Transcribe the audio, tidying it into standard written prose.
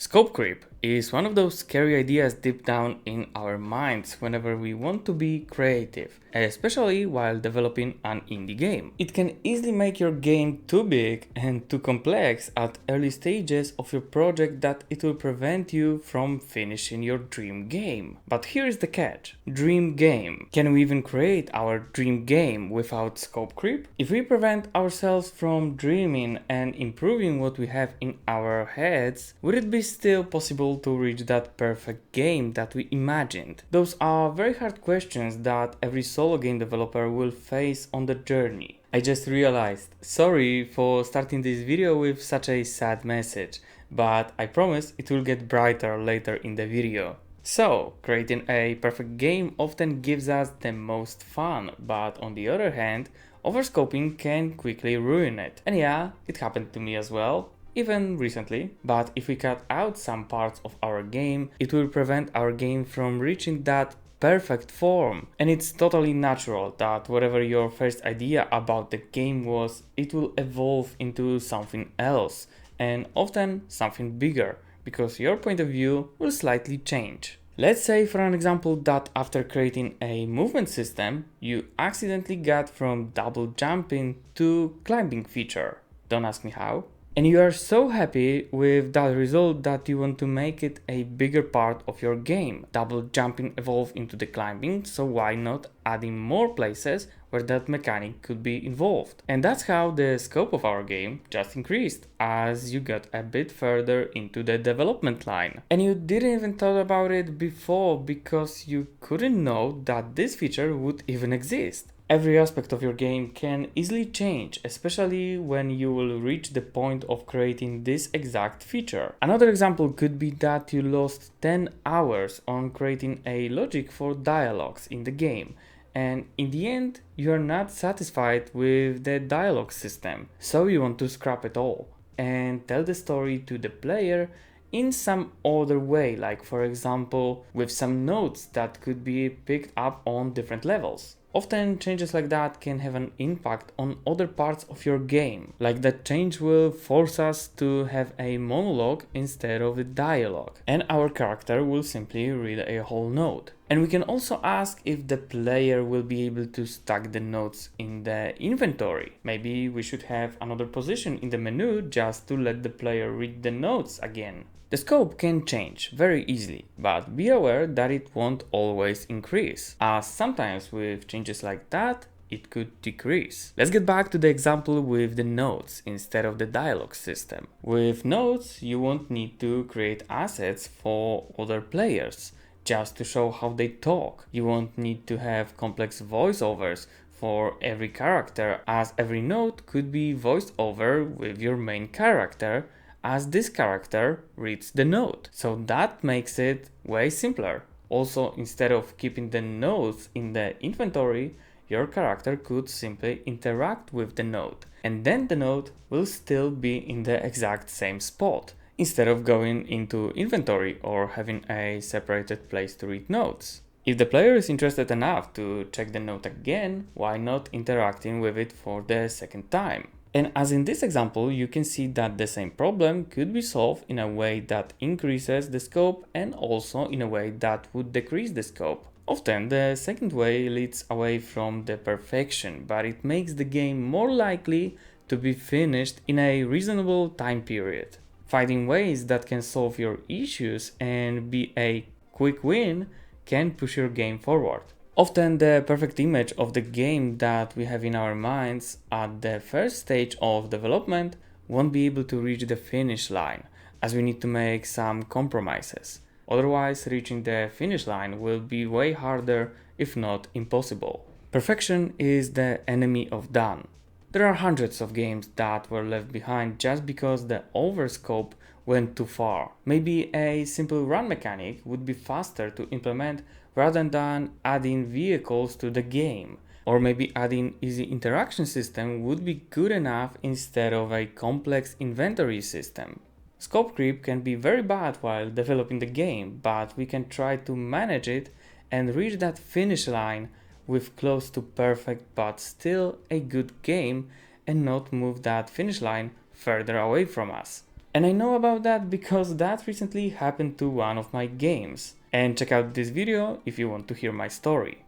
Scope creep is one of those scary ideas deep down in our minds whenever we want to be creative, especially while developing an indie game. It can easily make your game too big and too complex at early stages of your project that it will prevent you from finishing your dream game. But here is the catch. Dream game. Can we even create our dream game without scope creep? If we prevent ourselves from dreaming and improving what we have in our heads, would it be still possible to reach that perfect game that we imagined? Those are very hard questions that every solo game developer will face on the journey. I just realized, sorry for starting this video with such a sad message, but I promise it will get brighter later in the video. So, creating a perfect game often gives us the most fun, but on the other hand, overscoping can quickly ruin it. And yeah, it happened to me as well. Even recently, but if we cut out some parts of our game, it will prevent our game from reaching that perfect form. And it's totally natural that whatever your first idea about the game was, it will evolve into something else, and often something bigger, because your point of view will slightly change. Let's say for an example that after creating a movement system, you accidentally got from double jumping to climbing feature. Don't ask me how. And you are so happy with that result that you want to make it a bigger part of your game. Double jumping evolved into the climbing, so why not adding more places where that mechanic could be involved? And that's how the scope of our game just increased as you got a bit further into the development line. And you didn't even thought about it before because you couldn't know that this feature would even exist. Every aspect of your game can easily change, especially when you will reach the point of creating this exact feature. Another example could be that you lost 10 hours on creating a logic for dialogues in the game, and in the end you are not satisfied with the dialogue system, so you want to scrap it all and tell the story to the player in some other way, like for example with some notes that could be picked up on different levels. Often changes like that can have an impact on other parts of your game, like that change will force us to have a monologue instead of a dialogue, and our character will simply read a whole note. And we can also ask if the player will be able to stack the notes in the inventory. Maybe we should have another position in the menu just to let the player read the notes again. The scope can change very easily, but be aware that it won't always increase, as sometimes with changes like that, it could decrease. Let's get back to the example with the notes instead of the dialogue system. With notes, you won't need to create assets for other players just to show how they talk. You won't need to have complex voiceovers for every character, as every note could be voiced over with your main character as this character reads the note. So that makes it way simpler. Also, instead of keeping the notes in the inventory, your character could simply interact with the note, and then the note will still be in the exact same spot, instead of going into inventory or having a separated place to read notes. If the player is interested enough to check the note again, why not interacting with it for the second time? And as in this example, you can see that the same problem could be solved in a way that increases the scope and also in a way that would decrease the scope. Often the second way leads away from the perfection, but it makes the game more likely to be finished in a reasonable time period. Finding ways that can solve your issues and be a quick win can push your game forward. Often the perfect image of the game that we have in our minds at the first stage of development won't be able to reach the finish line, as we need to make some compromises. Otherwise, reaching the finish line will be way harder, if not impossible. Perfection is the enemy of done. There are hundreds of games that were left behind just because the overscope went too far. Maybe a simple run mechanic would be faster to implement rather than adding vehicles to the game. Or maybe adding easy interaction system would be good enough instead of a complex inventory system. Scope creep can be very bad while developing the game, but we can try to manage it and reach that finish line with close to perfect but still a good game and not move that finish line further away from us. And I know about that because that recently happened to one of my games. And check out this video if you want to hear my story.